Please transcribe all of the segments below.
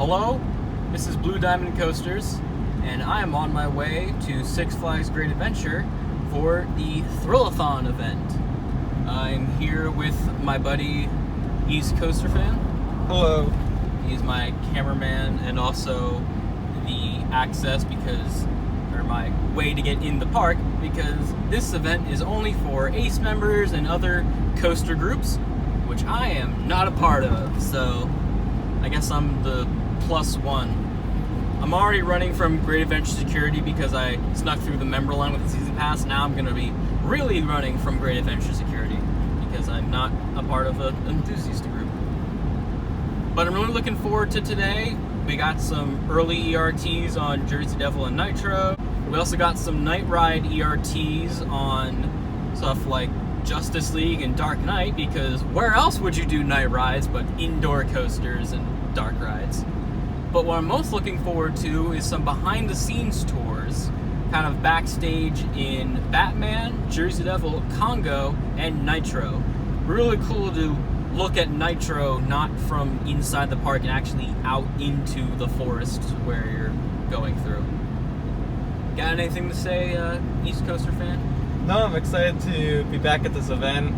Hello, this is Blue Diamond Coasters, and I am on my way to Six Flags Great Adventure for the Thrillathon event. I'm here with my buddy East Coaster Fan. Hello. He's my cameraman and also the access or my way to get in the park, because this event is only for ACE members and other coaster groups, which I am not a part of, so I guess I'm the +1. I'm already running from Great Adventure Security because I snuck through the member line with the season pass. Now I'm going to be really running from Great Adventure Security because I'm not a part of an enthusiast group. But I'm really looking forward to today. We got some early ERTs on Jersey Devil and Nitro. We also got some night ride ERTs on stuff like Justice League and Dark Knight, because where else would you do night rides but indoor coasters and dark rides? But what I'm most looking forward to is some behind the scenes tours, kind of backstage in Batman, Jersey Devil, Congo, and Nitro. Really cool to look at Nitro not from inside the park and actually out into the forest where you're going through. Got anything to say, East Coaster Fan? No, I'm excited to be back at this event.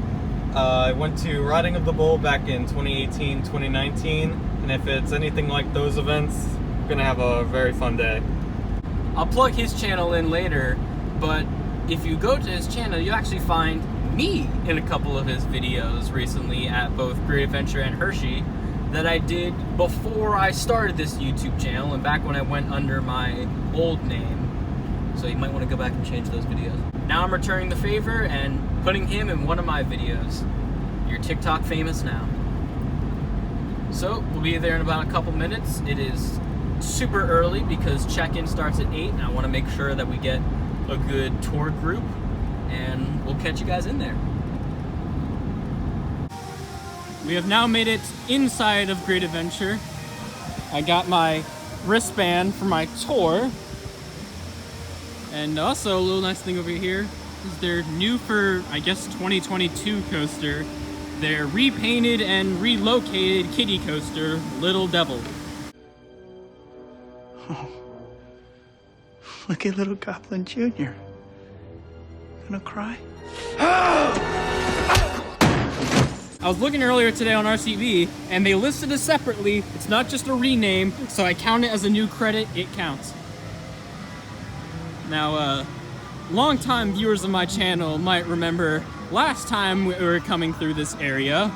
I went to Riding of the Bull back in 2018, 2019, and if it's anything like those events, I'm gonna have a very fun day. I'll plug his channel in later, but if you go to his channel, you'll actually find me in a couple of his videos recently at both Great Adventure and Hershey that I did before I started this YouTube channel and back when I went under my old name. So you might want to go back and change those videos. Now I'm returning the favor and putting him in one of my videos. You're TikTok famous now. So we'll be there in about a couple minutes. It is super early because check-in starts at 8 and I want to make sure that we get a good tour group, and we'll catch you guys in there. We have now made it inside of Great Adventure. I got my wristband for my tour. And also a little nice thing over here is their new for, I guess, 2022 coaster. Their repainted and relocated kiddie coaster, Little Devil. Oh, look at Little Goblin Jr. Gonna cry? I was looking earlier today on RCV and they listed it separately. It's not just a rename, so I count it as a new credit. It counts. Now, long-time viewers of my channel might remember last time we were coming through this area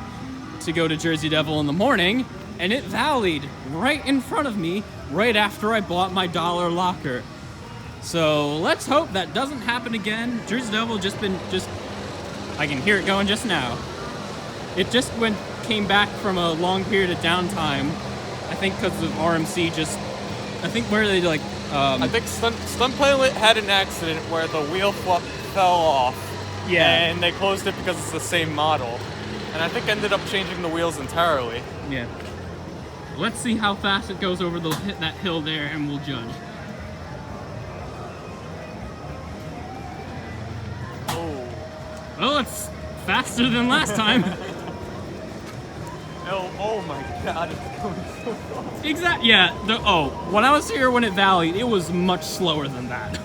to go to Jersey Devil in the morning, and it valleyed right in front of me right after I bought my $1 locker. So let's hope that doesn't happen again. Jersey Devil I can hear it going just now. It just came back from a long period of downtime. I think because of RMC I think Stunt Pilot had an accident where the wheel fell off. Yeah. And they closed it because it's the same model. And I think ended up changing the wheels entirely. Yeah. Let's see how fast it goes over that hill there, and we'll judge. Oh. Well, it's faster than last time. Oh my god, it's going so fast. Exactly. Yeah. When I was here when it valleyed, it was much slower than that.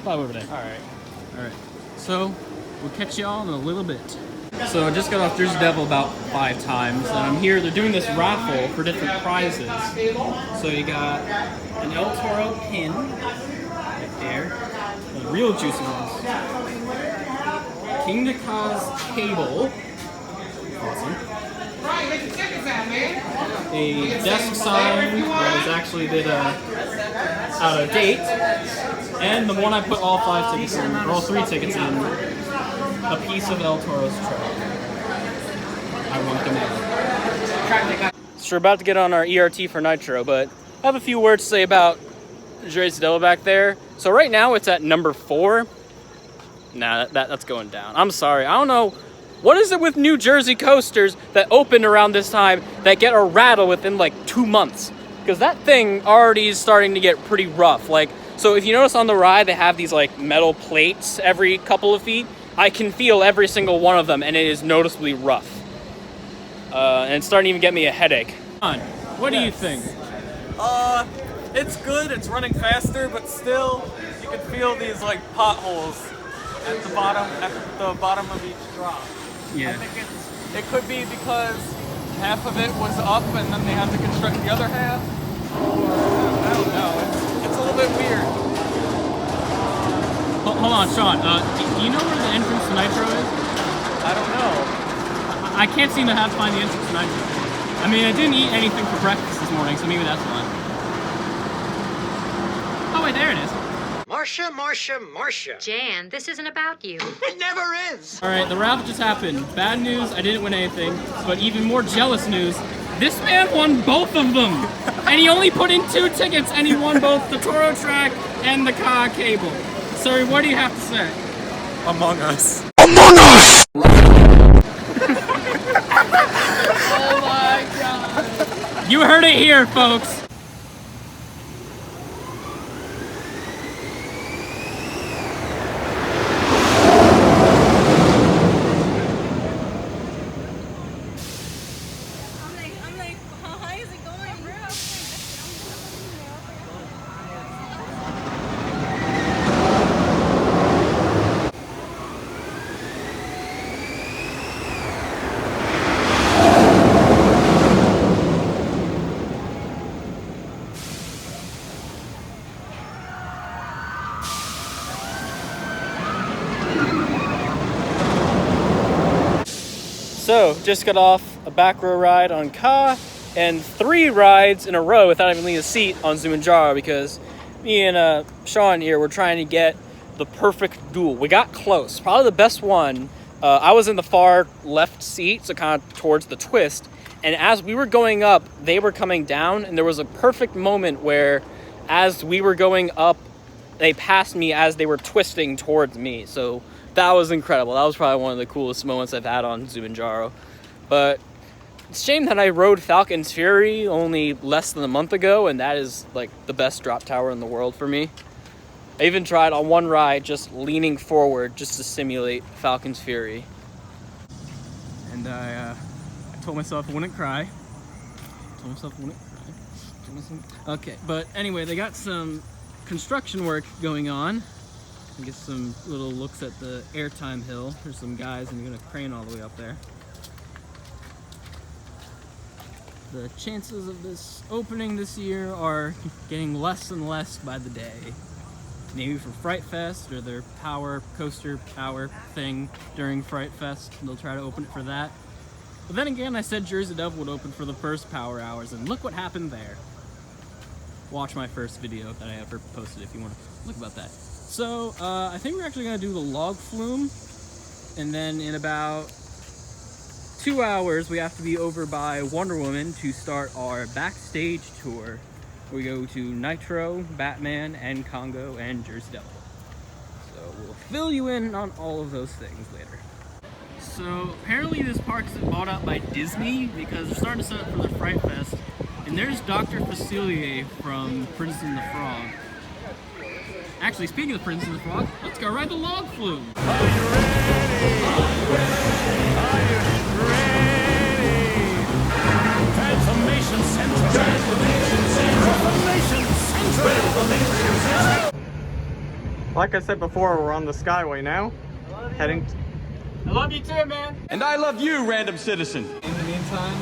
Probably over there. All right. So we'll catch y'all in a little bit. So I just got off Jersey Devil about 5 times, and I'm here. They're doing this raffle for different prizes. So you got an El Toro pin right there, the real juicy ones. King Naka's cable. Awesome. A desk sign that is actually a bit out of date, and the one I put all 5 tickets in, or all 3 tickets in, a piece of El Toro's truck. I want them out. So we're about to get on our ERT for Nitro, but I have a few words to say about Jersey Devil back there. So right now it's at number 4. Nah, that's going down. I'm sorry, I don't know. What is it with New Jersey coasters that opened around this time that get a rattle within like 2 months? Because that thing already is starting to get pretty rough. Like, so if you notice on the ride, they have these like metal plates every couple of feet. I can feel every single one of them, and it is noticeably rough. And it's starting to even get me a headache. What do you think? It's good. It's running faster, but still, you can feel these like potholes at the bottom of each drop. Yeah. I think it could be because half of it was up and then they had to construct the other half. I don't know. It's a little bit weird. Hold on, Sean. Do you know where the entrance to Nitro is? I don't know. I can't seem to find the entrance to Nitro. I mean, I didn't eat anything for breakfast this morning, so maybe that's why. Oh wait, there it is. Marcia. Jan, this isn't about you. It never is. Alright, the raffle just happened. Bad news, I didn't win anything. But even more jealous news, this man won both of them! And he only put in 2 tickets and he won both the Toro track and the car cable. Sorry, what do you have to say? Among Us. Oh my god. You heard it here, folks. I'm like, how high is it going? So, just got off a back row ride on Ka, and 3 rides in a row without even leaving a seat on Zumanjaro because me and Sean here were trying to get the perfect duel. We got close, probably the best one. I was in the far left seat, so kind of towards the twist, and as we were going up, they were coming down, and there was a perfect moment where as we were going up, they passed me as they were twisting towards me, so that was incredible. That was probably one of the coolest moments I've had on Zumanjaro. But it's a shame that I rode Falcon's Fury only less than a month ago, and that is like the best drop tower in the world for me. I even tried on one ride just leaning forward just to simulate Falcon's Fury. And I told myself I wouldn't cry. Okay, but anyway, they got some construction work going on. Get some little looks at the airtime hill. There's some guys and they're gonna crane all the way up there. The chances of this opening this year are getting less and less by the day. Maybe for Fright Fest or their coaster power thing during Fright Fest, they'll try to open it for that. But then again, I said Jersey Devil would open for the first power hours, and look what happened there. Watch my first video that I ever posted if you want to look about that. So, I think we're actually going to do the log flume, and then in about 2 hours we have to be over by Wonder Woman to start our backstage tour. We go to Nitro, Batman, and Congo, and Jersey Devil. So we'll fill you in on all of those things later. So apparently this park's bought out by Disney because they're starting to set up for the Fright Fest, and there's Dr. Facilier from Prince and the Frog. Actually, speaking of Prince and the Frog, let's go ride the log flume. Are you ready? Are you ready? Transformation Central. Transformation Central. Like I said before, we're on the Skyway now. Heading. I love you too, man. And I love you, random citizen. In the meantime,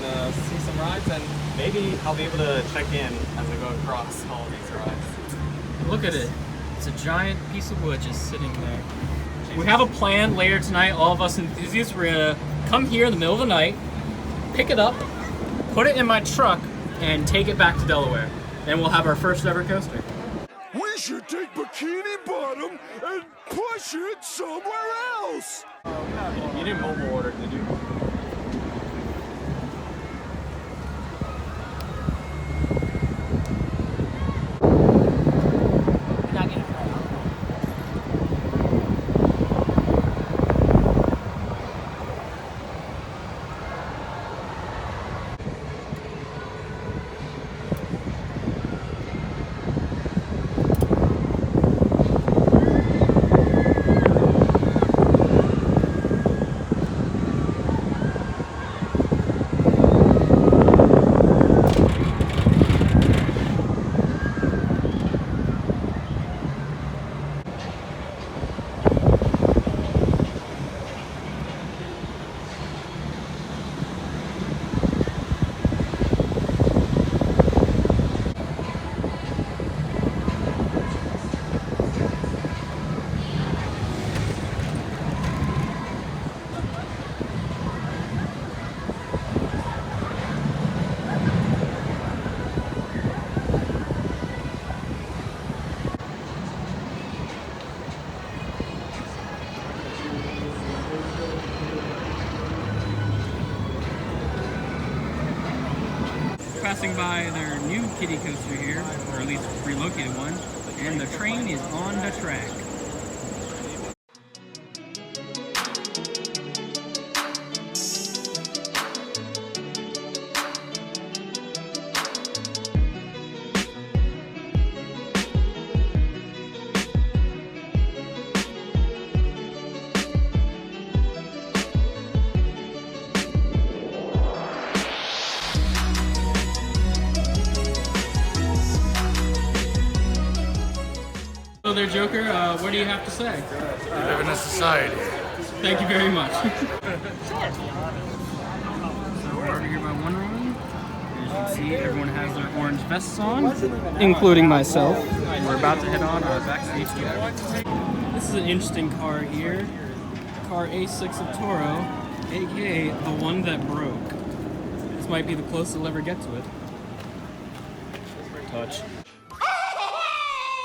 gonna see some rides and maybe I'll be able to check in as I go across all of these rides. Look at it. It's a giant piece of wood just sitting there. We have a plan later tonight, all of us enthusiasts, we're gonna come here in the middle of the night, pick it up, put it in my truck, and take it back to Delaware. Then we'll have our first ever coaster. We should take Bikini Bottom and push it somewhere else. You didn't mobile order, did you? passing by their new kiddie coaster here, or at least relocated one, and the train is on the track. Hello there, Joker. What do you have to say? We live in a society. Thank you very much. So we're over here by One Room. As you can see, everyone has their orange vests on, including myself. We're about to head on our backstage tour. This is an interesting car here. Car A6 of Toro, aka the one that broke. This might be the closest we'll ever get to it. Touch.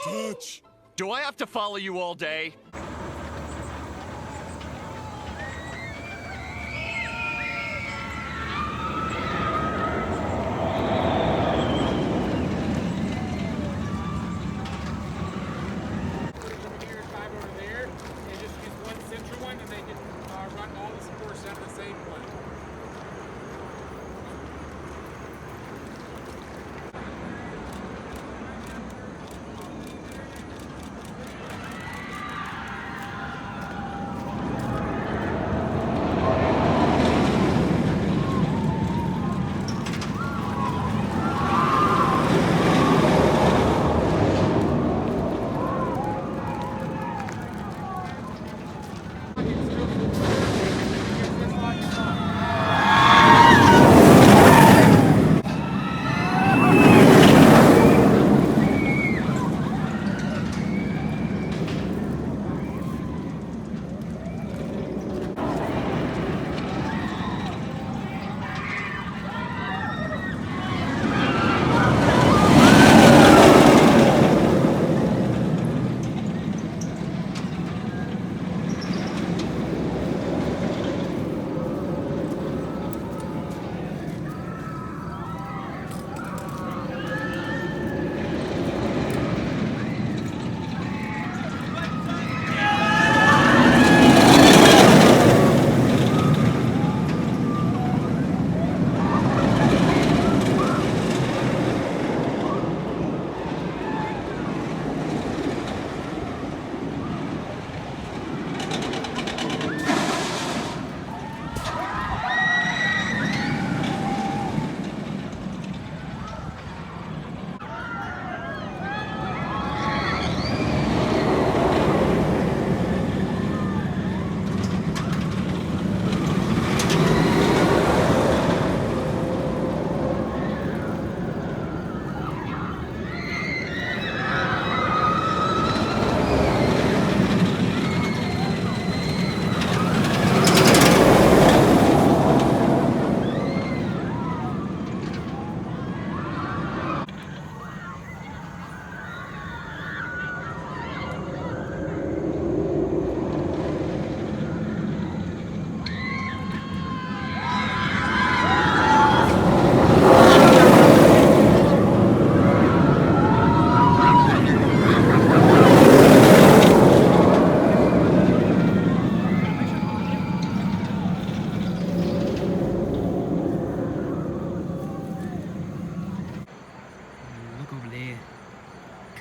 Touch. Do I have to follow you all day?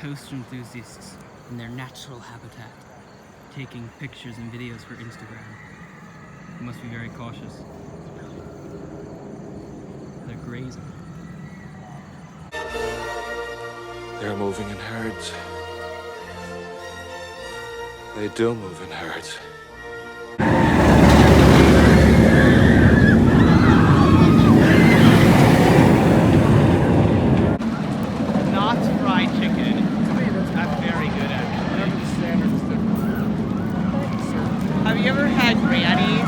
Coaster enthusiasts in their natural habitat, taking pictures and videos for Instagram. You must be very cautious. They're grazing. They're moving in herds. They do move in herds. Not fried chicken. That's very good, actually. Have you ever had Granny's?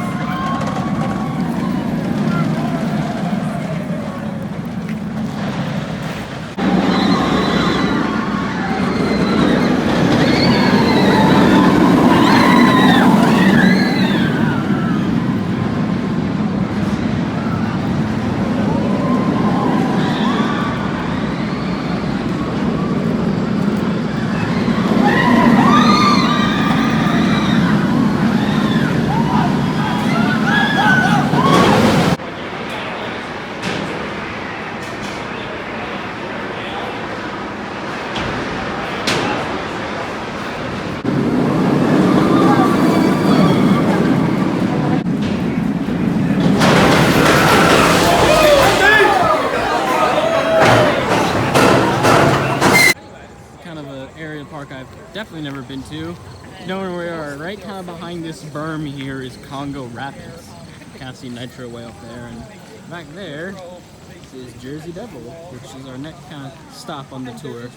definitely never been to. You know where we are, right kind of behind this berm here is Congo Rapids. Kind of see Nitro way up there, and back there is Jersey Devil, which is our next kind of stop on the tour.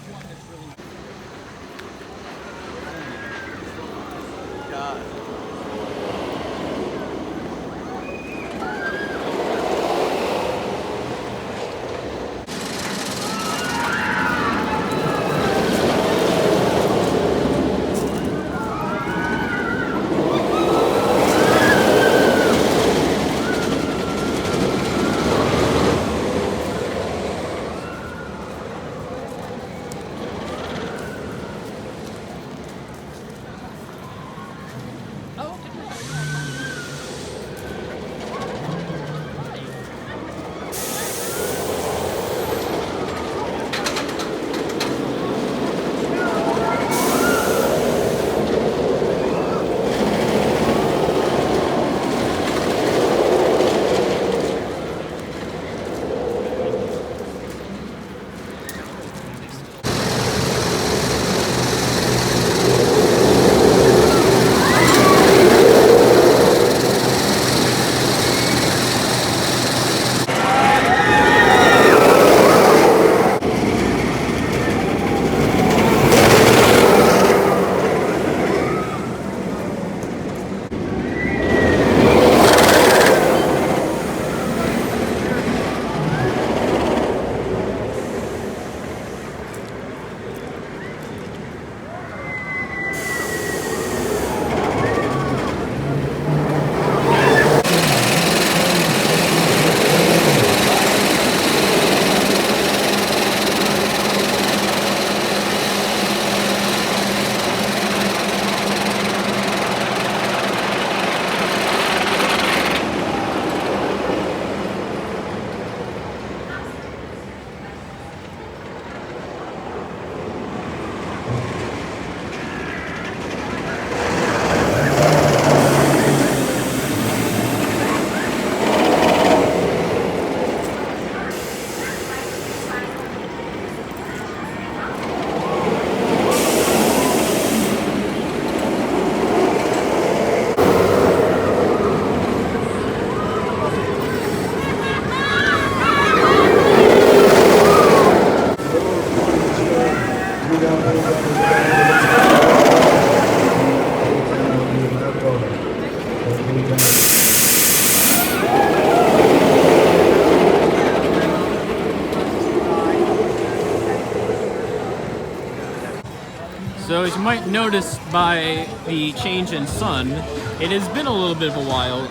So as you might notice by the change in sun, it has been a little bit of a while.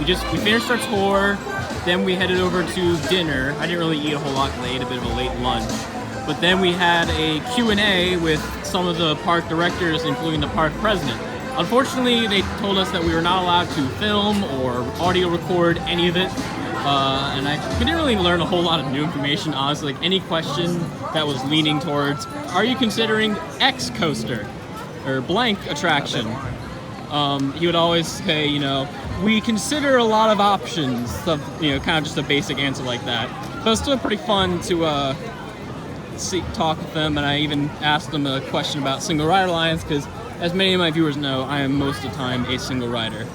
We finished our tour, then we headed over to dinner. I didn't really eat a whole lot because I ate a bit of a late lunch. But then we had a Q&A with some of the park directors, including the park president. Unfortunately, they told us that we were not allowed to film or audio record any of it. We didn't really learn a whole lot of new information, honestly. Like, any question that was leaning towards, are you considering X coaster or blank attraction? He would always say, you know, we consider a lot of options, of, you know, kind of just a basic answer like that. But it's still pretty fun to talk with them, and I even asked them a question about single rider lines, because as many of my viewers know, I am most of the time a single rider.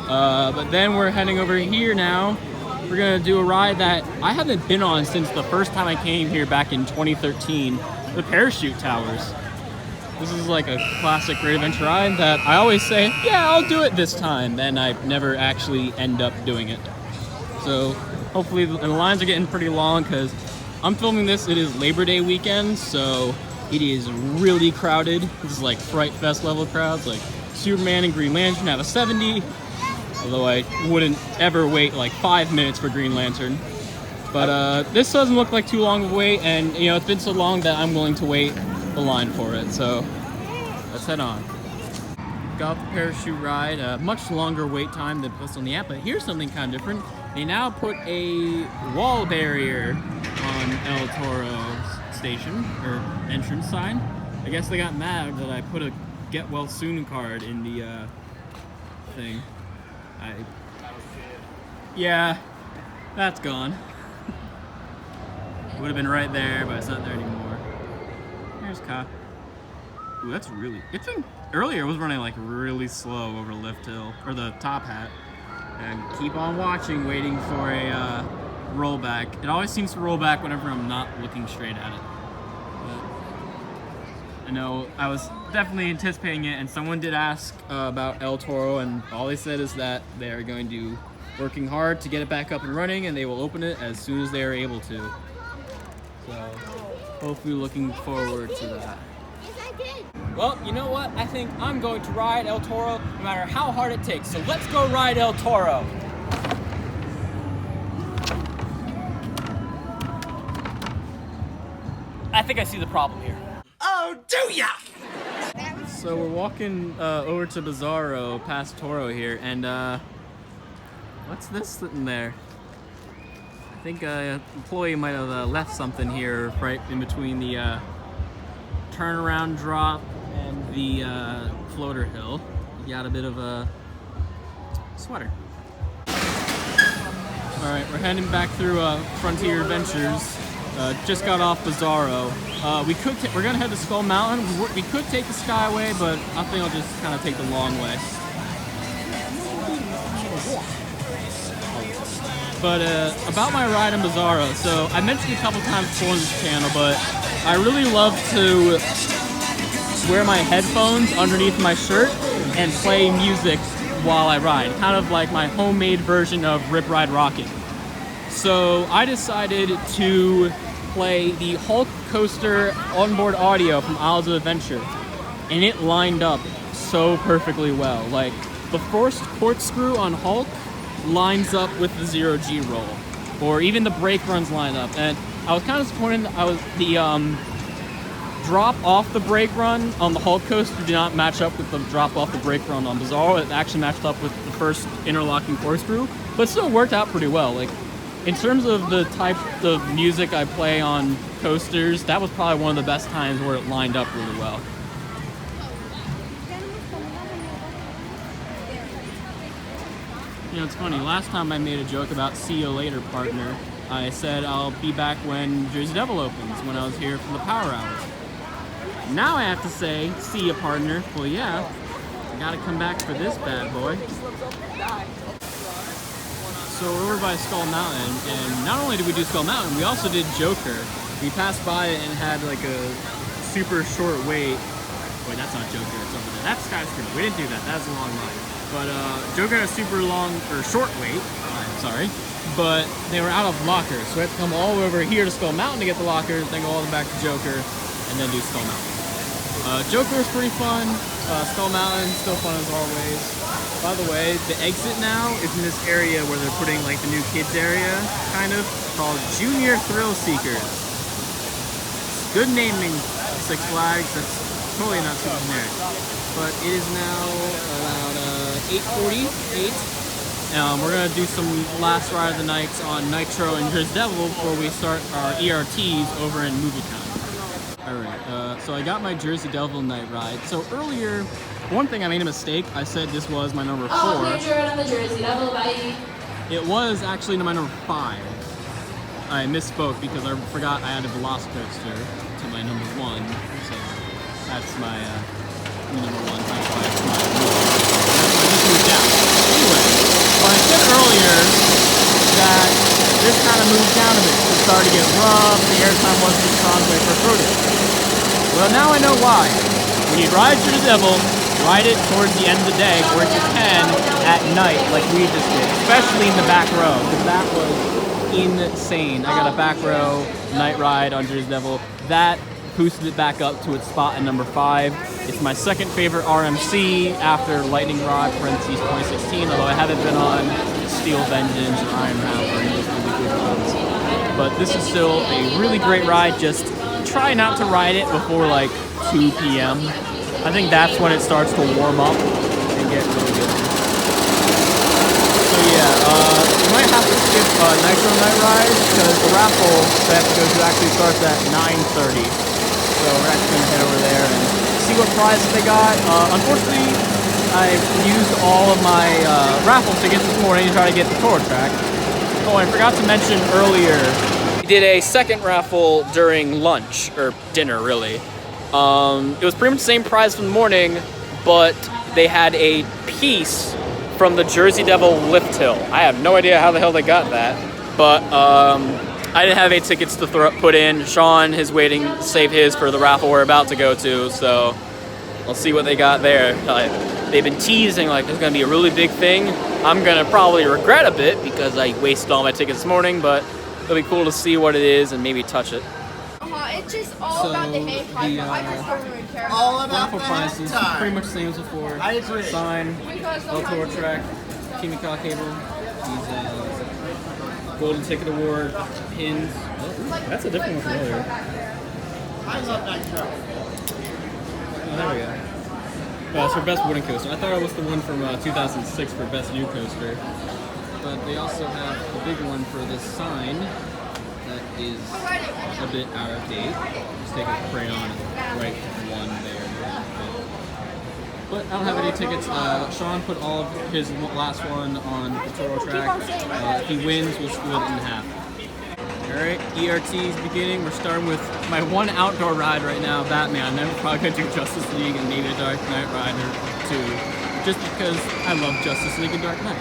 But then we're heading over here now. We're gonna do a ride that I haven't been on since the first time I came here back in 2013, the Parachute Towers. This is like a classic Great Adventure ride that I always say, yeah, I'll do it this time, and I never actually end up doing it. So hopefully, and the lines are getting pretty long because I'm filming this, it is Labor Day weekend, so it is really crowded. This is like Fright Fest level crowds, like Superman and Green Lantern have a 70, although I wouldn't ever wait like 5 minutes for Green Lantern. But this doesn't look like too long of a wait, and you know, it's been so long that I'm willing to wait the line for it, so let's head on. Got the parachute ride, much longer wait time than posted on the app, but here's something kind of different. They now put a wall barrier on El Toro's station, or entrance sign. I guess they got mad that I put a get well soon card in the thing. Yeah, that's gone. Would have been right there, but it's not there anymore. Here's Ka. Ooh, that's really, it's been, earlier it was running like really slow over Lift Hill, or the Top Hat. And keep on watching, waiting for a rollback. It always seems to roll back whenever I'm not looking straight at it. But I know I was definitely anticipating it, and someone did ask about El Toro, and all they said is that they are going to working hard to get it back up and running, and they will open it as soon as they are able to. So hopefully looking forward to that. Well, you know what? I think I'm going to ride El Toro no matter how hard it takes. So let's go ride El Toro. I think I see the problem here. Oh, do ya? So we're walking over to Bizarro past Toro here, and what's this sitting there? I think an employee might have left something here right in between the turnaround drop and the floater hill. You got a bit of a sweater. All right, we're heading back through Frontier Adventures. Just got off Bizarro. We're gonna head to Skull Mountain. We could take the Skyway, but I think I'll just kind of take the long way. But about my ride in Bizarro, so I mentioned a couple times before on this channel, but I really love to wear my headphones underneath my shirt and play music while I ride, kind of like my homemade version of Rip Ride Rocket. So I decided to play the Hulk Coaster onboard audio from Isles of Adventure, and it lined up so perfectly well. Like, the first corkscrew on Hulk lines up with the 0G roll, or even the brake runs line up. And I was kind of disappointed the drop off the brake run on the Hulk Coaster did not match up with the drop off the brake run on Bizarro. It actually matched up with the first interlocking corkscrew, but still worked out pretty well. Like, in terms of the type of music I play on coasters, that was probably one of the best times where it lined up really well. You know, it's funny, last time I made a joke about see you later, partner. I said I'll be back when Jersey Devil opens, when I was here for the Power Hour. Now I have to say, see ya, partner. Well, yeah, I gotta come back for this bad boy. So we're over by Skull Mountain, and not only did we do Skull Mountain, we also did Joker. We passed by it and had like a super short wait. Wait, that's not Joker, it's over there. That's Skyscraper. We didn't do that, that's a long line. But Joker had a super long, or short wait, sorry. But they were out of lockers, so we had to come all over here to Skull Mountain to get the lockers, then go all the way back to Joker, and then do Skull Mountain. Joker was pretty fun. Skull Mountain, still fun as always. By the way, the exit now is in this area where they're putting like the new kids area, kind of, called Junior Thrill Seekers. Good naming, Six Flags, that's totally not super generic. But it is now about 8:48. We're gonna do some last ride of the nights on Nitro and Jersey Devil before we start our ERTs over in Movie Town. Alright, so I got my Jersey Devil night ride. So earlier, one thing I made a mistake. I said this was my number 4. Oh, picture on the Jersey Devil, bye. It was actually my number 5. I misspoke because I forgot I added Velocicoaster to my number 1. So that's my number 1. That's why it's my just moved down. Anyway, but I said earlier that this kind of moved down a bit. It started to get rough, the airtime wasn't as strong as I preferred it. Well, now I know why. When you ride through the Devil, ride it towards the end of the day, or if you can, at night, like we just did. Especially in the back row, because that was insane. I got a back row night ride on Jersey Devil. That boosted it back up to its spot at number 5. It's my second favorite RMC after Lightning Rod, parentheses 2016, although I haven't been on Steel Vengeance or Iron Hound or any of those really good ones. But this is still a really great ride. Just try not to ride it before like 2 p.m. I think that's when it starts to warm up and get really good. So yeah, you might have to skip Nitro Night Ride because the raffle that I have to go to actually starts at 9:30. So we're actually going to head over there and see what prizes they got. Unfortunately, I used all of my raffle tickets this morning to try to get the Toro track. Oh, I forgot to mention earlier, we did a second raffle during lunch, or dinner really. It was pretty much the same price from the morning, but they had a piece from the Jersey Devil lift hill. I have no idea how the hell they got that, but I didn't have any tickets to put in. Sean is waiting to save his for the raffle we're about to go to, so we'll see what they got there. They've been teasing like there's gonna be a really big thing. I'm gonna probably regret a bit because I wasted all my tickets this morning, but it'll be cool to see what it is and maybe touch it. It's just all about the hay pipe. I just don't really care. All about raffle prices, pretty much the same as before. I agree. Sign, Toro track, Kimiko cable, these golden ticket award, pins. Oh, that's a different one from earlier. I love Nitro. Oh, there we go. It's for best wooden coaster. I thought it was the one from 2006 for best new coaster. But they also have a big one for this sign that is a bit out of date. Just take a crayon and write one there. But I don't have any tickets. Sean put all of his last one on the Toro track. If he wins, we'll split it in half. Alright, ERT is beginning. We're starting with my one outdoor ride right now, Batman. I'm probably going to do Justice League and maybe a Dark Knight ride or two. Just because I love Justice League and Dark Knight.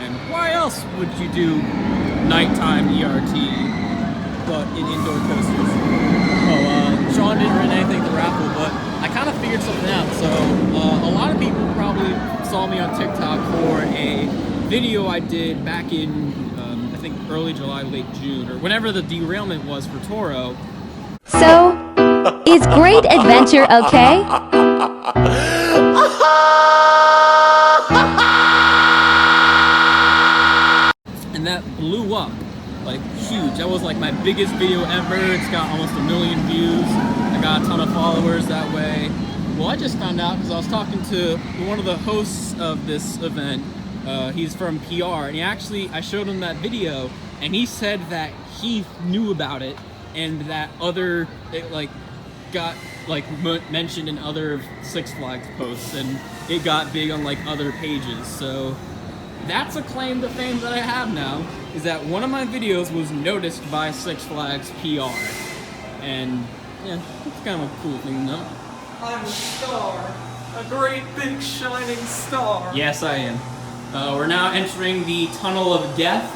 And why else would you do nighttime ERT but in indoor coasters? Oh, Sean didn't run anything to raffle, but I kind of figured something out. So a lot of people probably saw me on TikTok for a video I did back in I think early July, late June, or whenever the derailment was for Toro. So, is Great Adventure okay? And that blew up, like huge. That was like my biggest video ever. It's got almost 1 million views. I got a ton of followers that way. Well, I just found out because I was talking to one of the hosts of this event. He's from PR, and I showed him that video, and he said that he knew about it, and that it got mentioned in other Six Flags posts, and it got big on like other pages. So that's a claim to fame that I have now, is that one of my videos was noticed by Six Flags PR, and yeah, it's kind of a cool thing, no? I'm a star, a great big shining star. Yes, I am. We're now entering the Tunnel of Death.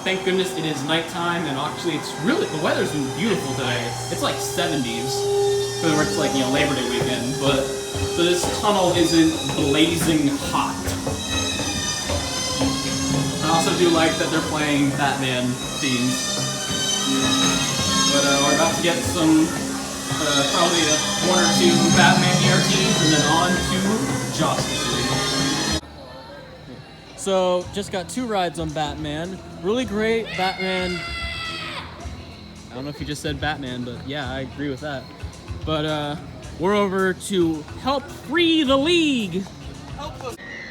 Thank goodness it is nighttime, and actually the weather's been beautiful today. It's like 70s, because it's like, Labor Day weekend, but, so this tunnel isn't blazing hot. I also do like that they're playing Batman themes. But we're about to get some, probably 1 or 2 Batman ERTs, and then on to Justice League. So, just got 2 rides on Batman. Really great Batman. I don't know if you just said Batman, but yeah, I agree with that. But we're over to help free the league.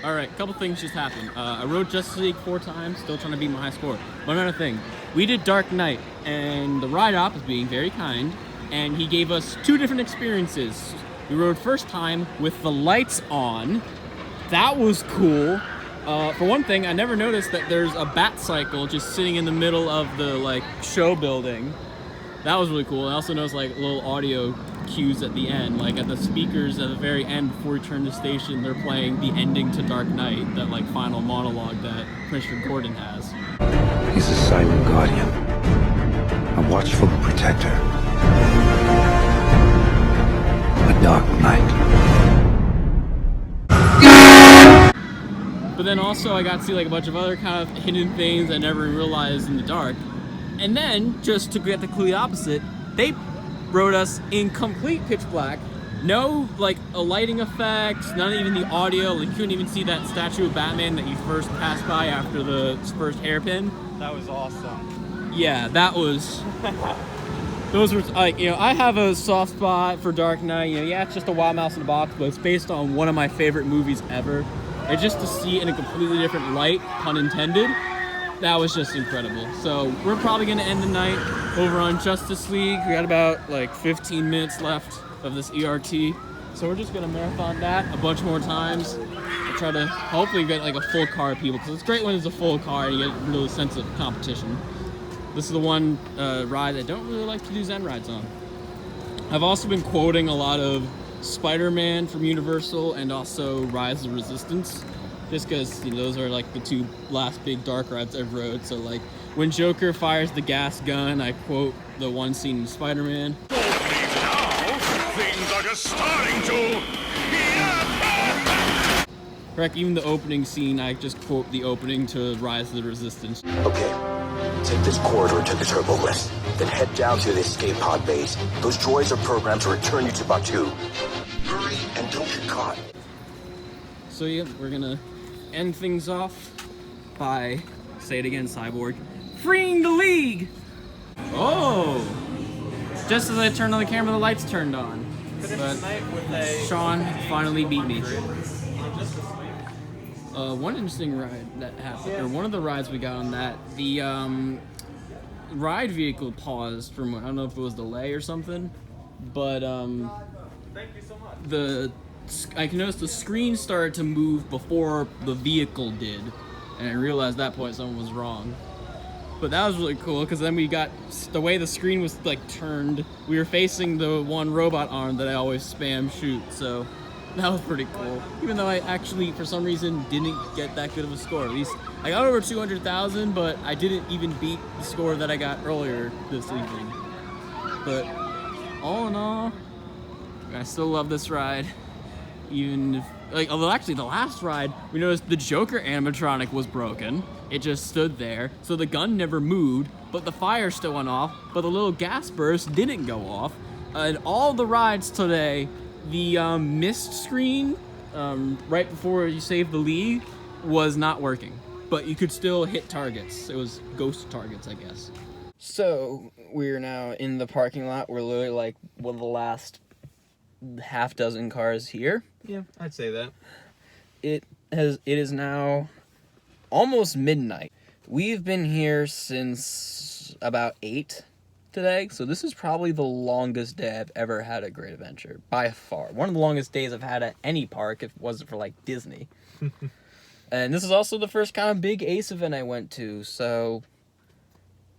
Alright, a couple things just happened. I rode Justice League 4 times, still trying to beat my high score. One other thing, we did Dark Knight, and the ride op is being very kind, and he gave us 2 different experiences. We rode first time with the lights on. That was cool. For one thing, I never noticed that there's a bat cycle just sitting in the middle of the show building. That was really cool. I also noticed little audio cues at the end, at the speakers at the very end before we turn the station, they're playing the ending to Dark Knight, that final monologue that Commissioner Gordon has. He's a silent guardian, a watchful protector, a dark knight. But then also I got to see a bunch of other kind of hidden things I never realized in the dark. And then, just to get the complete opposite, they rode us in complete pitch black. No lighting effects, not even the audio. You couldn't even see that statue of Batman that you first passed by after the first hairpin. That was awesome. Yeah, that was... Those were, I have a soft spot for Dark Knight. Yeah, it's just a Wild Mouse in a box, but it's based on one of my favorite movies ever. And just to see it in a completely different light, pun intended, that was just incredible. So we're probably going to end the night over on Justice League. We got about 15 minutes left of this ERT. So we're just going to marathon that a bunch more times. I'll try to hopefully get a full car of people, because it's great when it's a full car and you get a real sense of competition. This is the one ride I don't really like to do Zen rides on. I've also been quoting a lot of Spider-Man from Universal and also Rise of Resistance, just because, you know, those are like the two last big dark rides I've rode. So like when Joker fires the gas gun, I quote the one scene in Spider-Man. Now, things are just starting to... Correct, even the opening scene, I just quote the opening to Rise of the Resistance. Okay, take this corridor to the turbo lift, then head down to the escape pod base. Those droids are programmed to return you to Batu. Hurry and don't get caught. So yeah, we're gonna end things off by, say it again, Cyborg, freeing the League! Oh! Just as I turned on the camera, the lights turned on. But Sean finally beat me. One interesting ride that happened, or one of the rides we got on that, the ride vehicle paused from, I don't know if it was delay or something, but Thank you so much. I can notice the screen started to move before the vehicle did, and I realized at that point something was wrong. But that was really cool, because then we got, the way the screen was like turned, we were facing the one robot arm that I always spam shoot, so that was pretty cool. Even though I actually, for some reason, didn't get that good of a score. At least, I got over 200,000, but I didn't even beat the score that I got earlier this evening. But all in all, I still love this ride. Even if, like, although actually the last ride, we noticed the Joker animatronic was broken. It just stood there, so the gun never moved, but the fire still went off, but the little gas burst didn't go off. And all the rides today, the mist screen, right before you save the lead, was not working. But you could still hit targets. It was ghost targets, I guess. So, we're now in the parking lot. We're literally like one of the last half dozen cars here. Yeah, I'd say that. It is now almost midnight. We've been here since about 8 today, so this is probably the longest day I've ever had at Great Adventure, by far. One of the longest days I've had at any park, if it wasn't for like Disney. And this is also the first kind of big Ace event I went to, so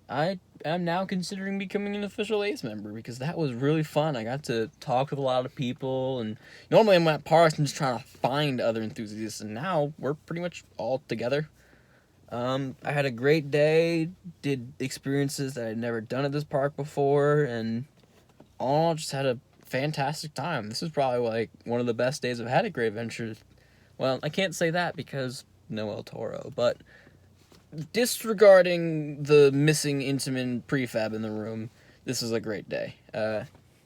I am now considering becoming an official Ace member, because that was really fun. I got to talk with a lot of people, and normally I'm at parks and just trying to find other enthusiasts, and now we're pretty much all together. I had a great day, did experiences that I'd never done at this park before, and all just had a fantastic time. This is probably like one of the best days I've had at Great Adventure. Well, I can't say that because no El Toro, but disregarding the missing Intamin prefab in the room, this is a great day.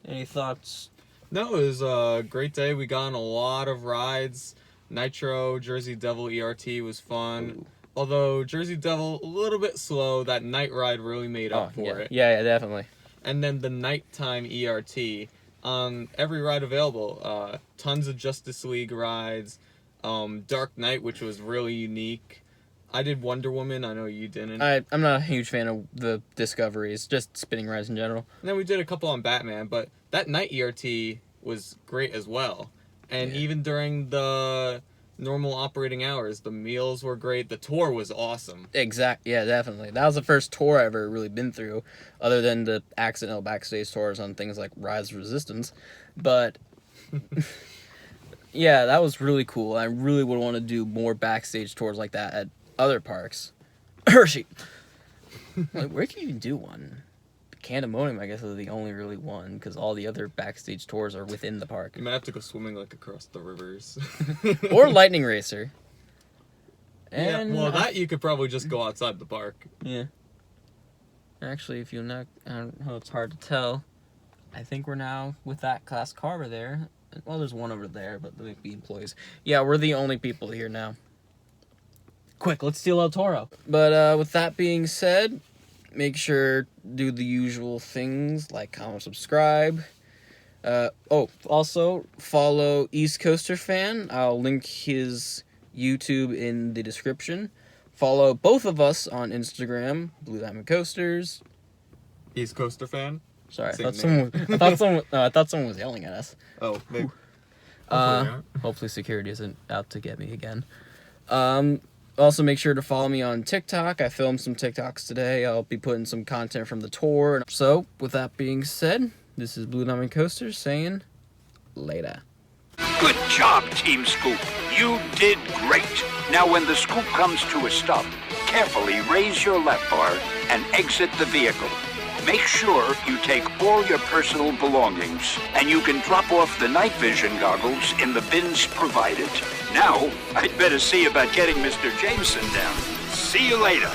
Any thoughts? No, it was a great day. We got on a lot of rides. Nitro, Jersey Devil ERT was fun. Ooh. Although Jersey Devil, a little bit slow. That night ride really made up for it. Yeah, definitely. And then the nighttime ERT. On every ride available. Tons of Justice League rides. Dark Knight, which was really unique. I did Wonder Woman. I know you didn't. I'm not a huge fan of the Discoveries, just spinning rides in general. And then we did a couple on Batman, but that night ERT was great as well. And even during the normal operating hours, the meals were great. The tour was awesome. Yeah, definitely. That was the first tour I've ever really been through, other than the accidental backstage tours on things like Rise of Resistance. But yeah, that was really cool. I really would want to do more backstage tours like that at other parks. Hershey. Like, where can you even do one? Candemonium, I guess, is the only really one, because all the other backstage tours are within the park. You might have to go swimming, like, across the rivers. Or Lightning Racer. And yeah, well, that you could probably just go outside the park. Yeah. Actually, if you'll not, I don't know, it's hard to tell. I think we're now with that class car over there. Well, there's one over there, but they be employees. Yeah, we're the only people here now. Quick, let's steal El Toro. But with that being said, make sure do the usual things like comment, subscribe. Also follow East Coaster Fan. I'll link his YouTube in the description. Follow both of us on Instagram, Blue Diamond Coasters. East Coaster Fan. Sorry, I thought someone was yelling at us. Oh, maybe. Hopefully security isn't out to get me again. Also, make sure to follow me on TikTok. I filmed some TikToks today. I'll be putting some content from the tour. So, with that being said, This is Blue Diamond Coaster saying later. Good job, Team Scoop. You did great. Now, when the scoop comes to a stop, carefully raise your lap bar and exit the vehicle. Make sure you take all your personal belongings, and you can drop off the night vision goggles in the bins provided. Now, I'd better see about getting Mr. Jameson down. See you later.